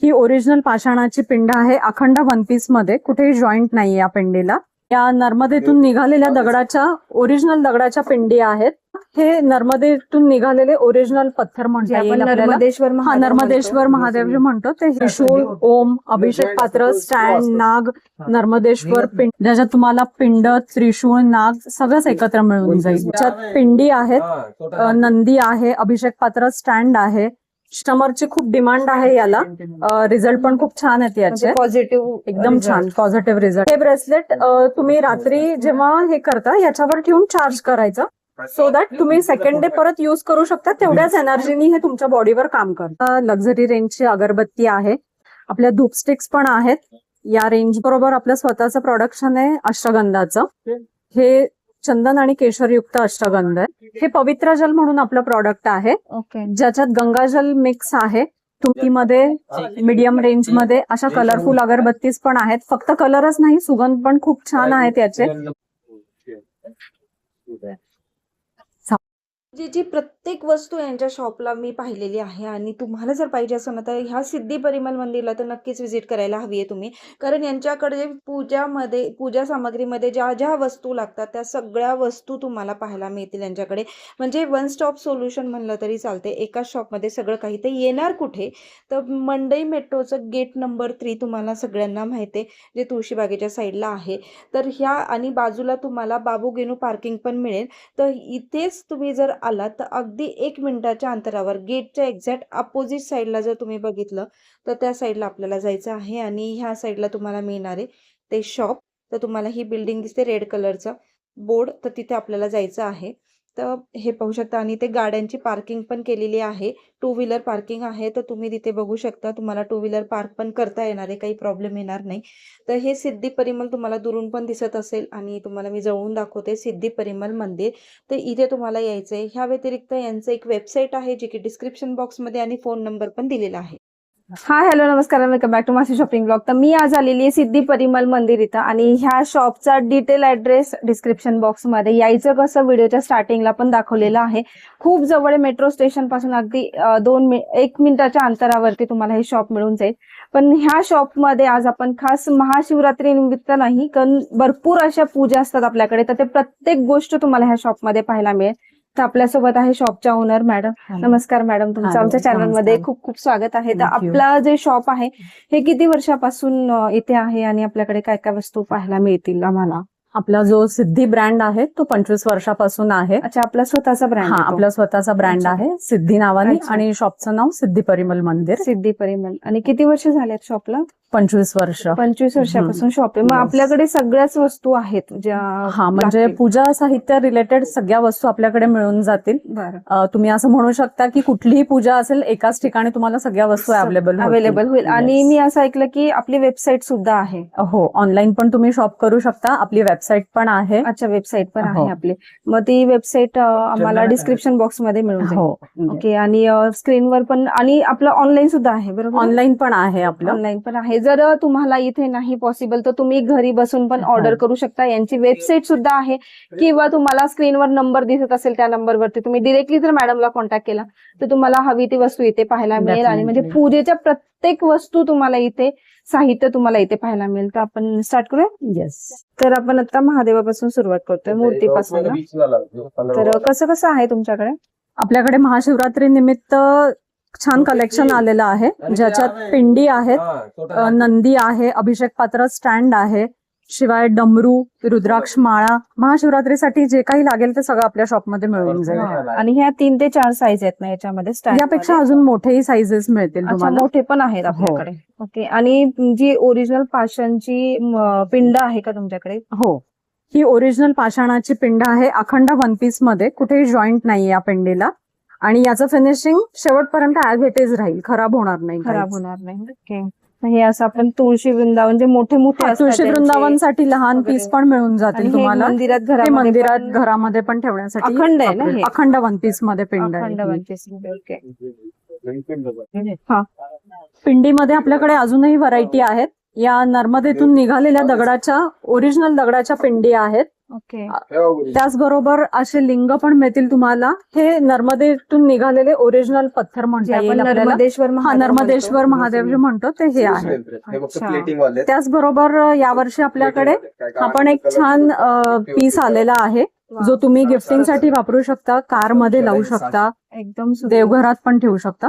ही original पाषाणाची पिंड आहे, अखंड वन पीस मध्ये, कुठेही जॉईंट नाहीये या पिंडीला. या नर्मदेतून निघालेल्या दगडाच्या ओरिजिनल दगडाच्या पिंडी आहेत. हे नर्मदेतून निघालेले ओरिजिनल पत्थर म्हणता येईल आपल्याला. नर्मदेश्वर महादेव जे म्हणतो ते त्रिशूळ, ओम, अभिषेक पात्र, स्टँड, नाग, नर्मदेश्वर पिंड, ज्याच्यात तुम्हाला पिंड, त्रिशूळ, नाग सगळंच एकत्र मिळून जाईल. त्याच्यात पिंडी आहेत, नंदी आहे, अभिषेक पात्र, स्टँड आहे. कस्टमरची खूप डिमांड आहे याला. रिझल्ट पण खूप छान आहेत याचे, पॉझिटिव्ह, एकदम छान पॉझिटिव्ह रिझल्ट. हे ब्रेसलेट तुम्ही रात्री जेव्हा हे करता याच्यावर ठेवून चार्ज करायचं, सो दॅट तुम्ही सेकंड डे परत युज करू शकता. तेवढ्याच एनर्जीनी हे तुमच्या बॉडीवर काम करतं. लक्झरी रेंजची अगरबत्ती आहे, आपल्या धूप स्टिक्स पण आहेत. या रेंज बरोबर आपलं स्वतःचं प्रोडक्शन आहे अष्टगंधाचं. हे चंदन आणि केशरयुक्त अष्टगंध आहे. हे पवित्र जल म्हणून आपलं प्रॉडक्ट आहे, ज्याच्यात गंगाजल मिक्स आहे. तुमतीमध्ये मीडियम रेंज मध्ये अशा कलरफुल अगरबत्तीज पण आहेत. फक्त कलरच नाही, सुगंध पण खूप छान आहेत याचे. जी प्रत्येक वस्तू यांच्या शॉपला मी पाहिलेली आहे आणि तुम्हाला जर पाहिजे असेल ना तर ह्या सिद्धी परिमल मंदिरला तर नक्कीच व्हिजिट करायला हवी आहे तुम्ही. कारण यांच्याकडे पूजा सामग्रीमध्ये ज्या ज्या वस्तू लागतात त्या सगळ्या वस्तू तुम्हाला पाहायला मिळतील यांच्याकडे. म्हणजे वन स्टॉप सोल्युशन म्हणलं तरी चालते. एकाच शॉपमध्ये सगळं काही. ते येणार कुठे तर मंडई मेट्रोचं गेट नंबर 3 तुम्हाला सगळ्यांना माहिती आहे, जे तुळशीबागेच्या साईडला आहे. तर ह्या आणि बाजूला तुम्हाला बाबू गेनू पार्किंग पण मिळेल. तर इथेच तुम्ही जर आला तर अगदी 1 मिनिटाच्या अंतरावर गेटच्या एक्झॅक्ट अपोजिट साईडला जर तुम्ही बघितलं तर त्या साईडला आपल्याला जायचं आहे. आणि ह्या साईडला तुम्हाला मिळणार आहे ते शॉप. तर तुम्हाला ही बिल्डिंग दिसते रेड कलरचा बोर्ड, तर तिथे आपल्याला जायचं आहे. तर हे पाहू शकता. आणि ते गाड्यांची पार्किंग पण केलेली आहे, 2 व्हीलर पार्किंग आहे. तर तुम्ही तिथे बघू शकता, तुम्हाला 2 व्हीलर पार्क पण करता येणार आहे, काही प्रॉब्लेम येणार नाही. तर हे सिद्धी परिमल तुम्हाला दुरून पण दिसत असेल आणि तुम्हाला मी जवळून दाखवते सिद्धी परिमल मंदिर. तर इथे तुम्हाला यायचं आहे. ह्या व्यतिरिक्त यांचं एक वेबसाईट आहे जी की डिस्क्रिप्शन बॉक्समध्ये आणि फोन नंबर पण दिलेला आहे. हाय हॅलो नमस्कार, वेलकम बॅक टू मासी शॉपिंग ब्लॉग. तर मी आज आलेली आहे सिद्धी परिमल मंदिर इथं आणि ह्या शॉपचा डिटेल ऍड्रेस डिस्क्रिप्शन बॉक्स मध्ये. यायचं कसं व्हिडिओच्या स्टार्टिंगला पण दाखवलेलं आहे. खूप जवळ मेट्रो स्टेशन पासून अगदी 1 मिनिटाच्या अंतरावरती तुम्हाला हे शॉप मिळून जाईल. पण ह्या शॉप मध्ये आज आपण खास महाशिवरात्री निमित्त नाही, कारण भरपूर अशा पूजा असतात आपल्याकडे, तर ते प्रत्येक गोष्ट तुम्हाला ह्या शॉप मध्ये पाहायला मिळेल. तर आपल्यासोबत आहे शॉपच्या ओनर मॅडम. नमस्कार मॅडम, तुमचं आमच्या चॅनल मध्ये खूप खूप स्वागत आहे. तर आपला जे शॉप आहे हे किती वर्षापासून इथे आहे आणि आपल्याकडे काय काय वस्तू पाहायला मिळतील आम्हाला? आपला जो सिद्धी ब्रँड आहे तो 25 वर्षापासून आहे. अच्छा, आपला स्वतःचा ब्रँड? हा, आपला स्वतःचा ब्रँड आहे सिद्धी नावाने. आणि शॉपचं नाव सिद्धी परिमल मंदिर. सिद्धी परिमल. आणि किती वर्ष झालेत शॉपला? 25 वर्ष. 25 वर्षापासून शॉप आहे. मग आपल्याकडे सगळ्याच वस्तू आहेत ज्या म्हणजे पूजा साहित्य रिलेटेड सगळ्या वस्तू आपल्याकडे मिळून जातील. तुम्ही असं म्हणू शकता की कुठलीही पूजा असेल एकाच ठिकाणी तुम्हाला सगळ्या वस्तू अवेलेबल होईल. आणि मी असं ऐकलं की आपली वेबसाईट सुद्धा आहे. हो, ऑनलाईन पण तुम्ही शॉप करू शकता. आपली वेबसाईट पण आहे. अच्छा, वेबसाईट पण आहे आपली. मग ती वेबसाईट आम्हाला डिस्क्रिप्शन बॉक्स मध्ये मिळून जाईल. ओके. आणि स्क्रीनवर पण, आणि आपलं ऑनलाईन सुद्धा आहे बरोबर? ऑनलाईन पण आहे आपलं. ऑनलाईन पण आहे. जर तुम्हाला इथे नाही पॉसिबल तर तुम्ही घरी बसून पण ऑर्डर करू शकता. यांची वेबसाईट सुद्धा आहे. किंवा तुम्हाला स्क्रीनवर नंबर दिसत असेल त्या नंबरवरती तुम्ही डिरेक्टली जर मॅडमला कॉन्टॅक्ट केला तर तुम्हाला हवी ती वस्तू इथे पाहायला मिळेल. आणि म्हणजे पूजेच्या प्रत्येक वस्तू तुम्हाला इथे, साहित्य तुम्हाला इथे पाहायला मिळेल. तर आपण स्टार्ट करूया. येस. तर आपण आता महादेवापासून सुरुवात करतोय, मूर्तीपासून. तर कसं कसं आहे तुमच्याकडे? आपल्याकडे महाशिवरात्री निमित्त छान कलेक्शन आलेलं आहे, ज्याच्यात पिंडी आहेत, नंदी आहे, अभिषेक पात्र, स्टँड आहे, शिवाय डमरू, रुद्राक्ष माळा. महाशिवरात्रीसाठी जे काही लागेल ते सगळं आपल्या शॉपमध्ये मिळून जाईल. आणि ह्या 3 ते 4 साईज आहेत ना याच्यामध्ये? यापेक्षा अजून मोठेही साईजेस मिळतील तुम्हाला. मोठे पण आहेत आपल्याकडे. ओके. आणि जी ओरिजिनल पाषाणची पिंड आहे का तुमच्याकडे? हो, ही ओरिजिनल पाषाणाची पिंड आहे, अखंड वन पीस मध्ये, कुठेही जॉईंट नाहीये या पिंडीला. आणि याचं फिनिशिंग शेवटपर्यंत ऍज इट इज राहील, खराब होणार नाही. ओके. हे असं आपण तुळशी वृंदावन जे मोठे तुळशी वृंदावनसाठी लहान पीस पण मिळून जातील तुम्हाला. मंदिरात घरामध्ये पण ठेवण्यासाठी अखंड आहे ना? अखंड वन पीस मध्ये पिंड आहे. पिंडीमध्ये आपल्याकडे अजूनही व्हरायटी आहेत. या नर्मदेतून निघालेल्या दगडाच्या ओरिजिनल दगडाच्या पिंडी आहेत. ओके. त्याचबरोबर असे लिंग पण मिळतील तुम्हाला. हे नर्मदेतून निघालेले ओरिजिनल पत्थर जे म्हणता आपण येईल आपल्याला. नर्मदेश्वर हा, महादेव नर्मदेश्वर महादेव जे म्हणतो ते हे आहे. अच्छा. त्याचबरोबर यावर्षी आपल्याकडे हा पण एक छान पीस आलेला आहे, जो तुम्ही गिफ्टिंग साठी वापरू शकता, कार मध्ये लावू शकता, एकदम सुंदर. देवघरात पण ठेवू शकता.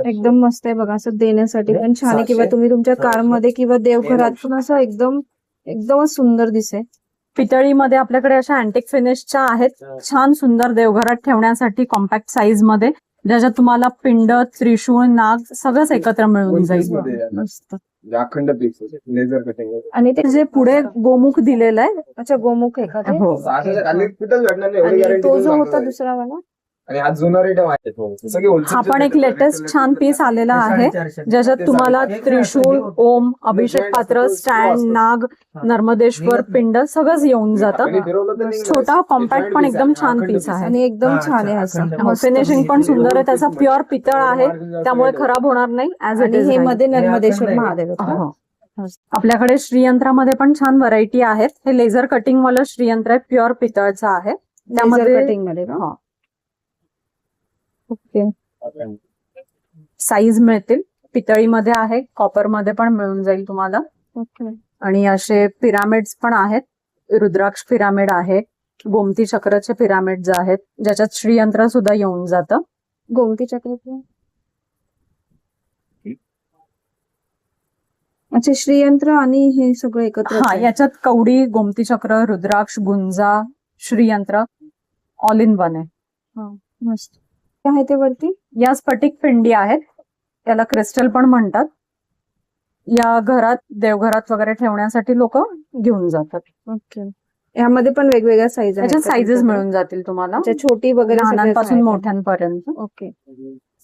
एकदम मस्त आहे बघा, असं देण्यासाठी पण छान आहे, किंवा तुम्ही तुमच्या कारमध्ये किंवा देवघरात पण असं एकदमच सुंदर दिसेल. पितळीमध्ये आपल्याकडे अशा अँटिक फिनिशच्या आहेत, छान सुंदर देवघरात ठेवण्यासाठी कॉम्पॅक्ट साईज मध्ये, ज्याच्यात तुम्हाला पिंड, त्रिशूळ, नाग सगळंच एकत्र मिळून जाईल. मस्त. अखंड पीस लेझर कटिंग. आणि ते जे पुढे गोमुख दिलेलं आहे. अच्छा, गोमुख आहे का ते? हो. कुठंच भेटणार नाही, एवढी आणि guarantee तो देऊन जो सांगतो होता ताई. दुसरा वाला, आणि हा जुना रेट आहे सगळे wholesale हा पण एक चे लेटेस्ट छान पीस आलेला आहे, ज्याच्यात तुम्हाला त्रिशूळ, ओम, अभिषेक पात्र, स्टँड, नाग, नर्मदेश्वर, पिंड सगळंच येऊन जातं. आणि फिरवलं तर नाही. छोटा कॉम्पॅक्ट पण एकदम छान पीस आहे. आणि एकदम छान आहे असं. फिनिशिंग पण सुंदर आहे, त्याचा प्युअर पितळ आहे, त्यामुळे खराब होणार नाही. ऍज इट आणि इज हे मध्ये नर्मदेश्वर महादेव आहेत का? आपल्याकडे श्रीयंत्रामध्ये पण छान व्हरायटी आहेत. हे लेझर कटिंग वालं श्रीयंत्र आहे, प्युअर पितळचं आहे. Laser cutting मध्ये का? हा, ओके. साईज मिळतील. पितळीमध्ये आहे, कॉपर मध्ये पण मिळून जाईल तुम्हाला. ओके. आणि असे पिरामिड्स पण आहेत. रुद्राक्ष पिरामिड आहे, गोमती चक्रचे पिरामिड आहेत, ज्याच्यात श्रीयंत्र सुद्धा येऊन जातं. गोमती चक्र. अच्छा, श्रीयंत्र आणि हे सगळं एकत्र. हा, याच्यात कवडी, गोमती चक्र, रुद्राक्ष, गुंजा, श्रीयंत्र ऑल इन वन आहे. मस्त. काय आहे ते वरती? या स्फटिक पिंडी आहेत, याला क्रिस्टल पण म्हणतात. या घरात, देवघरात वगैरे ठेवण्यासाठी लोक घेऊन जातात. ओके. यामध्ये पण वेगवेगळ्या साईज आहेत याच्यात का साईजेस तुमच्याकडे? मिळून जातील तुम्हाला, अच्छा, छोटी वगैरे सगळ्याच लहानांपासून आहेत. मोठ्यांपर्यंत. ओके.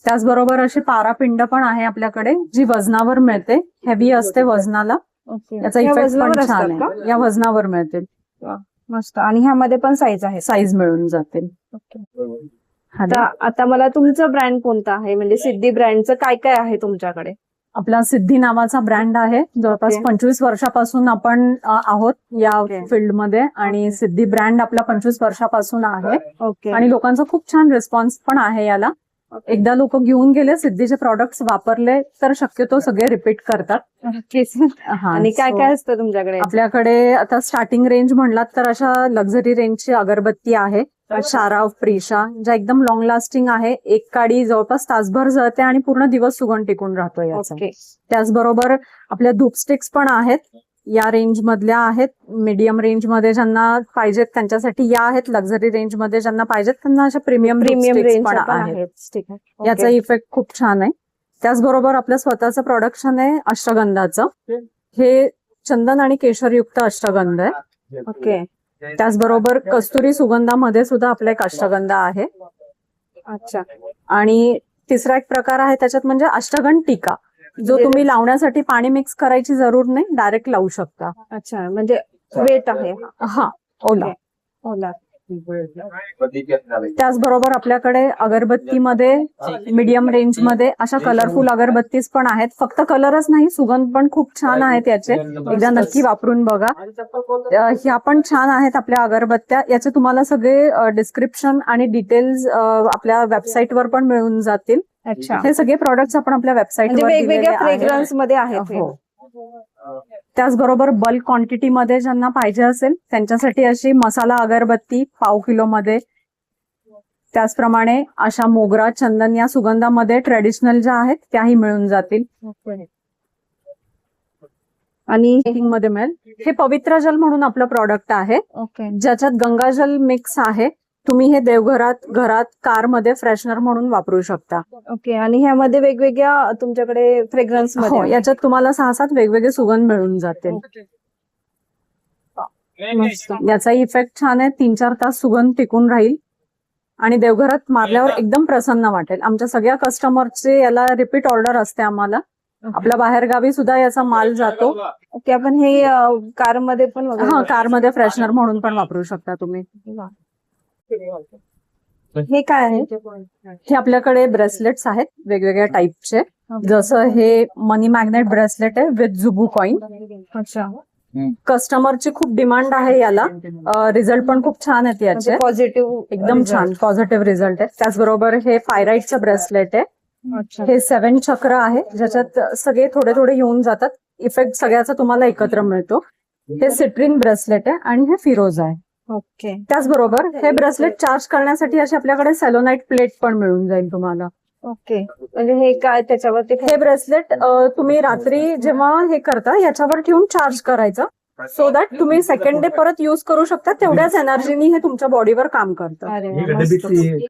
त्याचबरोबर अशी पारापिंड पण आहे आपल्याकडे, जी वजनावर मिळते, हेवी असते वजनाला. ओके. याचा या इफेक्ट वजनावर पण छान असतात का? आहे. या वजनावर मिळतील, मस्त. आणि ह्यामध्ये पण साईज आहे. साईज मिळून जातील. आता मला तुमचं ब्रँड कोणता आहे, म्हणजे सिद्धी ब्रँडचं काय काय आहे तुमच्याकडे? आपला सिद्धी नावाचा ब्रँड आहे. जवळपास ओके. 25 वर्षापासून आपण आहोत या ओके. फील्डमध्ये, आणि सिद्धी ब्रँड आपला 25 वर्षापासून आहे. ओके. आणि लोकांचा खूप छान रिस्पॉन्स पण आहे याला. एकदा लोक घेऊन गेले, सिद्धीचे प्रॉडक्ट्स वापरले, तर शक्यतो सगळे रिपीट करतात. नक्कीच. हा, आणि काय so काय असतं तुमच्याकडे? आपल्याकडे आता स्टार्टिंग रेंज म्हणलात तर अशा लक्झरी रेंजची अगरबत्ती आहे, शाराव, प्रिशा, ज्या एकदम लॉंग लास्टिंग आहे. एक काडी जवळपास तासभर जळते आणि पूर्ण दिवस सुगंध टिकून राहतो याचा. ओके. त्याचबरोबर आपल्या धूप स्टिक्स पण आहेत, या रेंज मधल्या आहेत. मीडियम रेंज मध्ये ज्यांना पाहिजेत त्यांच्यासाठी या आहेत. लक्झरी रेंज मध्ये ज्यांना पाहिजेत त्यांना अशा प्रीमियम रेंज पण पण आहेत. आहेत. ठीक आहे. याचा इफेक्ट खूप छान आहे. त्याचबरोबर आपलं स्वतःचं प्रोडक्शन आहे अष्टगंधाचं. हे चंदन आणि केशरयुक्त अष्टगंध आहे. ओके. त्याचबरोबर कस्तुरी सुगंधामध्ये सुद्धा आपला एक अष्टगंध आहे. अच्छा. आणि तिसरा एक प्रकार आहे त्याच्यात, म्हणजे अष्टगंध टीका, जो तुम्ही लावण्यासाठी पाणी मिक्स करायची जरूर नाही, डायरेक्ट लावू शकता. अच्छा, म्हणजे वेट आहे. हा, ओला. ओला. त्याचबरोबर आपल्याकडे अगरबत्तीमध्ये मीडियम रेंज मध्ये अशा कलरफुल अगरबत्तीज पण आहेत. फक्त कलरच नाही, सुगंध पण खूप छान आहेत याचे. एकदा नक्की वापरून बघा. ह्या पण छान आहेत आपल्या अगरबत्त्या. याचे तुम्हाला सगळे डिस्क्रिप्शन आणि डिटेल्स आपल्या वेबसाईटवर पण मिळून जातील. अच्छा, हे सगळे प्रॉडक्ट्स आपण आपल्या म्हणजे वेबसाईटवर वेगवेगळ्या फ्रेग्रन्स मध्ये आहेत हे. हो. त्याचबरोबर बल्क क्वांटिटी मध्ये ज्यांना पाहिजे असेल त्यांच्यासाठी अशी मसाला अगरबत्ती 1/2 किलो मध्ये. त्याचप्रमाणे अशा मोगरा, चंदन या सुगंधामध्ये ट्रेडिशनल ज्या आहेत त्याही मिळून जातील. आणि पॅकिंग मध्ये मिळेल. हे पवित्र जल म्हणून आपलं प्रॉडक्ट आहे, ओके. ज्याच्यात गंगाजल मिक्स आहे. तुम्ही हे देवघरात, घरात, कारमध्ये फ्रेशनर म्हणून वापरू शकता. ओके. आणि ह्यामध्ये वेगवेगळ्या तुमच्याकडे फ्रेग्रन्स हो, मध्ये याच्यात तुम्हाला 6-7 वेगवेगळे सुगंध मिळून जातील. मस्त. याचा इफेक्ट छान आहे. 3-4 तास सुगंध टिकून राहील आणि देवघरात मारल्यावर एकदम प्रसन्न वाटेल. आमच्या सगळ्या कस्टमरचे याला रिपीट ऑर्डर असते आम्हाला. आपल्या बाहेर गावी सुद्धा याचा माल जातो. ओके. आपण हे कार मध्ये पण हा, वगैरे कारमध्ये फ्रेशनर म्हणून पण वापरू शकता तुम्ही. हे काय आहे? हे आपल्याकडे ब्रेसलेट्स आहेत वेगवेगळ्या टाईपचे. जसं हे मनी मॅग्नेट ब्रेसलेट आहे विथ जुबू कॉइन. अच्छा. कस्टमरची खूप डिमांड आहे याला. रिझल्ट पण खूप छान आहेत याचे, पॉझिटिव्ह एकदम छान पॉझिटिव्ह रिझल्ट आहे. त्याचबरोबर हे पायराईटचं ब्रेसलेट आहे. हे 7 चक्र आहे, ज्याच्यात सगळे थोडे थोडे येऊन जातात. इफेक्ट सगळ्याचा तुम्हाला एकत्र मिळतो. हे सिट्रिन ब्रेसलेट आहे आणि हे फिरोज आहे. ओके. त्याचबरोबर हे ब्रेसलेट चार्ज करण्यासाठी अशी आपल्याकडे सेलोनाइट प्लेट पण मिळून जाईल तुम्हाला. ओके, म्हणजे हे काय त्याच्यावरती हे ब्रेसलेट तुम्ही रात्री जेव्हा हे करता याच्यावर ठेवून चार्ज करायचं, सो दॅट तुम्ही सेकंड डे परत युज करू शकता. तेवढ्याच एनर्जीनी हे तुमच्या बॉडीवर काम करतं. अरे वा, मस्त.